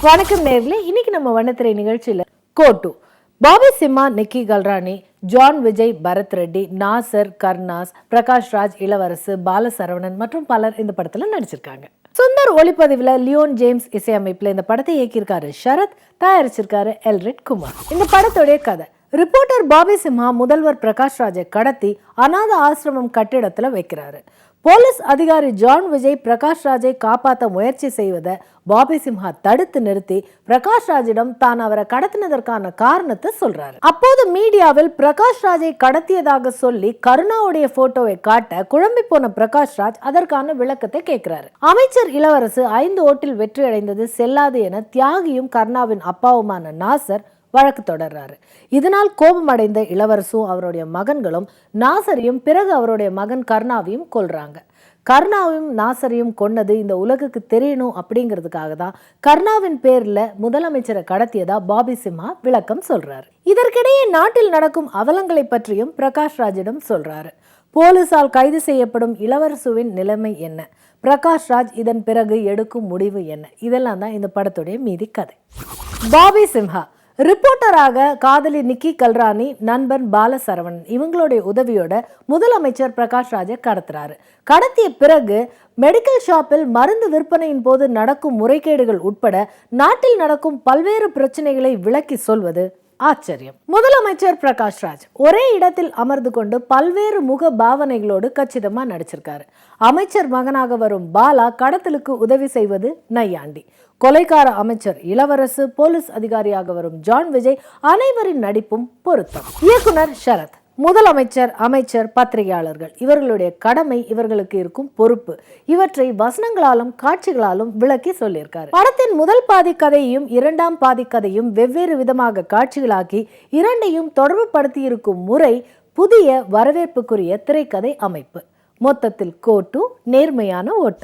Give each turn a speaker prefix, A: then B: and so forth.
A: வணக்கம் நேர்களே, இன்னைக்கு நம்ம வண்ணத்திரை நிகழ்ச்சியில் கோட்டு பாபி சிம்மா, நிக்கி கல்ராணி, ஜான் விஜய், பரத் ரெட்டி, நாசர், கர்னாஸ், பிரகாஷ் ராஜ், இளவரசு, பாலசரவணன் மற்றும் பலர் இந்த படத்துல நடிச்சிருக்காங்க. சுந்தர் ஒளிப்பதிவுல லியோன் ஜேம்ஸ் இசையமைப்புல இந்த படத்தை இயக்கியிருக்காரு ஷரத், தயாரிச்சிருக்காரு எல்ரிட் குமார். இந்த படத்துடைய கதை: ரிப்போர்ட்டர் பாபி சிம்ஹா முதல்வர் பிரகாஷ் ராஜை கடத்தி அநாத ஆசிரமம் கட்டிடத்துல வைக்கிறாரு. போலீஸ் அதிகாரி ஜான் விஜய் பிரகாஷ் ராஜை காப்பாற்ற முயற்சி செய்வதை பாபி சிம்ஹா தடுத்து நிறுத்தி பிரகாஷ் ராஜிடம் தான் அவரை கடத்தினதற்கான காரணத்தை சொல்றாரு. அப்போது மீடியாவில் பிரகாஷ் ராஜை கடத்தியதாக சொல்லி கருணாவுடைய போட்டோவை காட்ட குழம்பி போன பிரகாஷ் ராஜ் அதற்கான விளக்கத்தை கேட்கிறாரு. அமைச்சர் இளவரசு 5 ஓட்டில் வெற்றி அடைந்தது செல்லாது என தியாகியும் கருணாவின் அப்பாவுமான நாசர் வழக்கு தொடர்றாரு. இதனால் கோபமடைந்த இளவரசும் அவருடைய மகன்களும் நாசரையும் பிறகு அவருடைய மகன் கருணாவையும் கொல்றாங்க. கருணாவையும் நாசரையும் கொன்னது இந்த உலகுக்கு தெரியணும் அப்படிங்கிறதுக்காக தான் கருணாவின் பேர்ல முதலமைச்சரை கடத்தியதா பாபி சிம்ஹா விளக்கம் சொல்றாரு. இதற்கிடையே நாட்டில் நடக்கும் அவலங்களை பற்றியும் பிரகாஷ் ராஜிடம் சொல்றாரு. போலீசால் கைது செய்யப்படும் இளவரசுவின் நிலைமை என்ன, பிரகாஷ் ராஜ் இதன் பிறகு எடுக்கும் முடிவு என்ன, இதெல்லாம் தான் இந்த படத்துடைய மீதி கதை. பாபி சிம்ஹா ரிப்போர்ட்டராக காதலி நிக்கி கல்ராணி, நண்பன் பாலசரவணன் இவங்களுடைய உதவியோட முதலமைச்சர் பிரகாஷ் ராஜை கடத்துறாரு. கடத்திய பிறகு மெடிக்கல் ஷாப்பில் மருந்து விற்பனையின் போது நடக்கும் முறைகேடுகள் உட்பட நாட்டில் நடக்கும் பல்வேறு பிரச்சனைகளை விளக்கி சொல்வது ஆச்சரியம். முதலமைச்சர் பிரகாஷ் ராஜ் ஒரே இடத்தில் அமர்ந்து கொண்டு பல்வேறு முக பாவனைகளோடு கச்சிதமா நடிச்சிருக்காரு. அமைச்சர் மகனாக வரும் பாலா கடத்தலுக்கு உதவி செய்வது நையாண்டி. கொலைக்கார அமைச்சர் இளவரசு, போலீஸ் அதிகாரியாக வரும் ஜான் விஜய் அனைவரின் நடிப்பும் பொருத்தம். இயக்குனர் ஷரத், முதலமைச்சர், அமைச்சர், பத்திரிகையாளர்கள் இவர்களுடைய கடமை, இவர்களுக்கு இருக்கும் பொறுப்பு, இவற்றை வசனங்களாலும் காட்சிகளாலும் விளக்கி சொல்லியிருக்காரு. படத்தின் முதல் பாதி கதையையும் இரண்டாம் பாதி கதையும் வெவ்வேறு விதமாக காட்சிகளாக்கி இரண்டையும் தொடர்பு படுத்தி இருக்கும் முறை புதிய வரவேற்புக்குரிய திரைக்கதை அமைப்பு. மொத்தத்தில் கோட்டு நேர்மையான ஓட்டம்.